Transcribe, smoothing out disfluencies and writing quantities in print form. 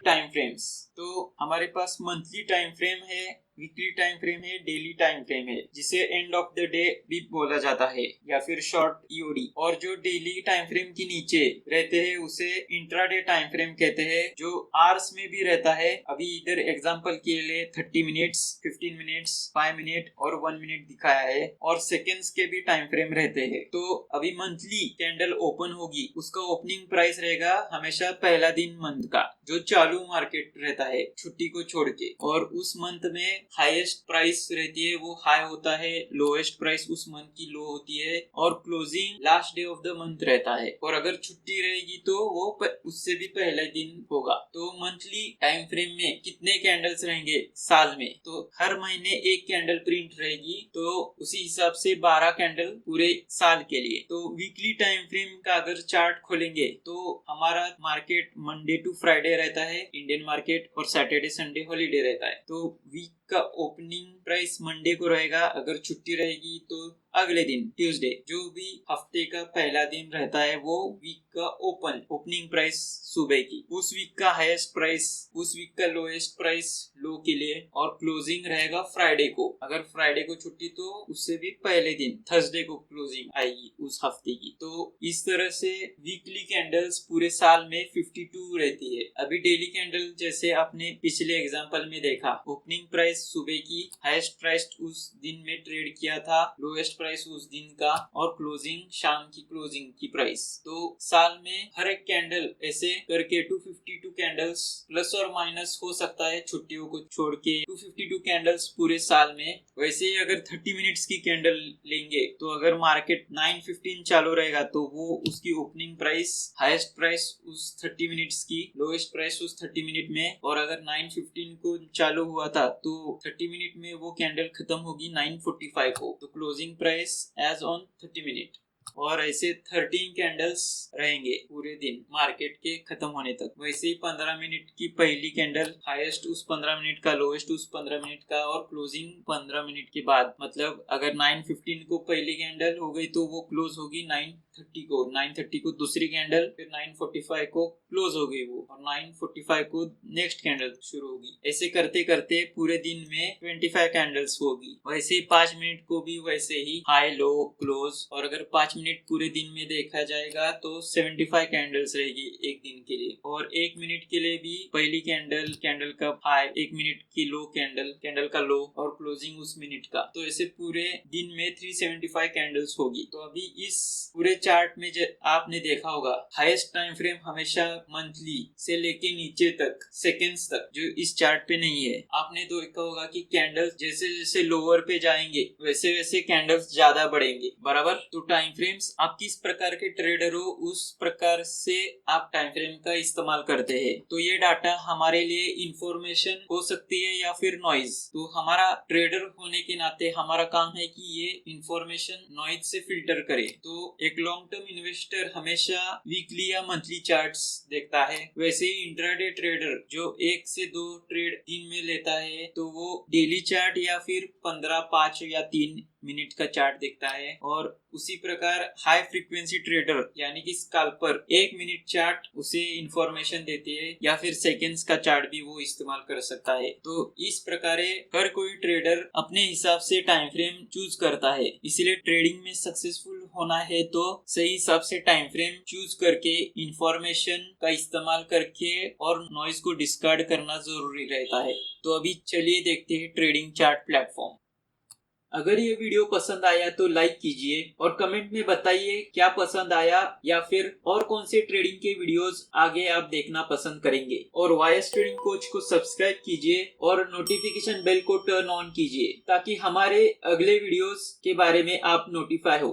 Time frames. तो हमारे पास monthly time frame है, वीकली टाइम फ्रेम है, डेली टाइम फ्रेम है, जिसे एंड ऑफ द डे भी बोला जाता है या फिर शॉर्ट ईओडी। और जो डेली टाइम फ्रेम के नीचे रहते हैं उसे इंट्राडे टाइम फ्रेम कहते हैं, जो आवर्स में भी रहता है। अभी इधर एग्जांपल के लिए 30 मिनट्स, 15 मिनट्स, 5 मिनट और 1 मिनट दिखाया है, और सेकेंड्स के भी टाइम फ्रेम रहते हैं। तो अभी मंथली कैंडल ओपन होगी, उसका ओपनिंग प्राइस रहेगा हमेशा पहला दिन मंथ का, जो चालू मार्केट रहता है छुट्टी को छोड़ के, और उस मंथ में हाईएस्ट प्राइस रहती है वो हाई होता है, लोएस्ट प्राइस उस मंथ की लो होती है, और closing last day of the month रहता है। और अगर छुट्टी रहेगी तो वो उससे भी पहले दिन होगा। तो मंथली टाइम फ्रेम में कितने कैंडल्स रहेंगे साल में? तो हर महीने एक कैंडल प्रिंट रहेगी, तो उसी हिसाब से 12 कैंडल पूरे साल के लिए। तो वीकली टाइम फ्रेम का अगर चार्ट खोलेंगे तो हमारा मार्केट मंडे टू फ्राइडे रहता है इंडियन मार्केट, और सैटरडे संडे हॉलीडे रहता है। तो वीक का ओपनिंग प्राइस मंडे को रहेगा, अगर छुट्टी रहेगी तो अगले दिन ट्यूसडे, जो भी हफ्ते का पहला दिन रहता है वो वीक का ओपनिंग प्राइस सुबह की, उस वीक का हाईएस्ट प्राइस, उस वीक का लोएस्ट प्राइस लो के लिए, और क्लोजिंग रहेगा फ्राइडे को। अगर फ्राइडे को छुट्टी तो उससे भी पहले दिन थर्सडे को क्लोजिंग आएगी उस हफ्ते की। तो इस तरह से वीकली कैंडल्स पूरे साल में 52 रहती है। अभी डेली कैंडल जैसे आपने पिछले एग्जांपल में देखा, ओपनिंग प्राइस सुबह की, हाईएस्ट प्राइस उस दिन में ट्रेड किया था, लोएस्ट प्राइस उस दिन का, और क्लोजिंग शाम की क्लोजिंग की प्राइस। तो साल में हर एक कैंडल ऐसे करके 252 कैंडल्स प्लस और माइनस हो सकता है छुट्टियों को छोड़ के, 252 कैंडल्स पूरे साल में। वैसे ही अगर 30 मिनट्स की कैंडल लेंगे तो अगर मार्केट 9:15 चालू रहेगा तो वो उसकी ओपनिंग प्राइस, हाईएस्ट प्राइस उस 30 मिनट्स की, लोएस्ट प्राइस उस 30 मिनट में, और अगर 9:15 को चालू हुआ था तो 30 मिनट में वो कैंडल खत्म होगी 9:45 को, तो closing price as on 30 minute. और ऐसे 13 कैंडल्स रहेंगे पूरे दिन मार्केट के खत्म होने तक। वैसे ही 15 मिनट की पहली कैंडल, हाईएस्ट उस 15 मिनट का, लोएस्ट उस 15 मिनट का, और क्लोजिंग 15 मिनट के बाद। मतलब अगर 9:15 को पहली कैंडल हो गई तो वो क्लोज होगी 9:30 को, 9:30 को दूसरी कैंडल, फिर 9:45 को क्लोज हो गई वो, और 9:45 को नेक्स्ट कैंडल शुरू होगी। ऐसे करते करते पूरे दिन में 25 कैंडल्स होगी। वैसे ही 5 मिनट को भी वैसे ही हाई लो क्लोज, और अगर 5 मिनट पूरे दिन में देखा जाएगा तो 75 कैंडल्स रहेगी एक दिन के लिए। और 1 मिनट के लिए भी पहली कैंडल का हाई, 1 मिनट की लो कैंडल का लो, और क्लोजिंग उस मिनट का। तो ऐसे पूरे दिन में 375 कैंडल्स होगी। तो अभी इस पूरे चार्ट में आपने देखा होगा, हाईएस्ट टाइम फ्रेम हमेशा मंथली से लेके नीचे तक, सेकेंड्स तक, जो इस चार्ट पे नहीं है। आपने तो देखा होगा कि कैंडल्स जैसे जैसे लोअर पे जाएंगे वैसे वैसे कैंडल्स ज्यादा बढ़ेंगे, बराबर। तो टाइम फ्रेम्स, आप किस प्रकार के ट्रेडर हो उस प्रकार से आप टाइम फ्रेम का इस्तेमाल करते हैं। तो ये डाटा हमारे लिए इंफॉर्मेशन हो सकती है या फिर नॉइज। तो हमारा ट्रेडर होने के नाते हमारा काम है कि ये इंफॉर्मेशन नॉइज से फिल्टर करे। तो एक लॉन्ग टर्म इन्वेस्टर हमेशा वीकली या मंथली चार्ट्स देखता है। वैसे ही इंट्राडे ट्रेडर जो 1 से 2 ट्रेड दिन में लेता है तो वो डेली चार्ट या फिर 15, 5 या 3 मिनट का चार्ट देखता है। और उसी प्रकार हाई फ्रीक्वेंसी ट्रेडर यानी कि स्कैल्पर 1 मिनट चार्ट उसे इंफॉर्मेशन देते हैं, या फिर सेकेंड्स का चार्ट भी वो इस्तेमाल कर सकता है। तो इस प्रकार हर कोई ट्रेडर अपने हिसाब से टाइम फ्रेम चूज करता है। इसलिए ट्रेडिंग में सक्सेसफुल होना है तो सही हिसाब से टाइम फ्रेम चूज करके, इंफॉर्मेशन का इस्तेमाल करके और नॉइज को डिस्कार्ड करना जरूरी रहता है। तो अभी चलिए देखते हैं ट्रेडिंग चार्ट प्लेटफॉर्म। अगर ये वीडियो पसंद आया तो लाइक कीजिए, और कमेंट में बताइए क्या पसंद आया, या फिर और कौन से ट्रेडिंग के वीडियोस आगे आप देखना पसंद करेंगे। और वायस ट्रेडिंग कोच को सब्सक्राइब कीजिए और नोटिफिकेशन बेल को टर्न ऑन कीजिए, ताकि हमारे अगले वीडियोस के बारे में आप नोटिफाई हो।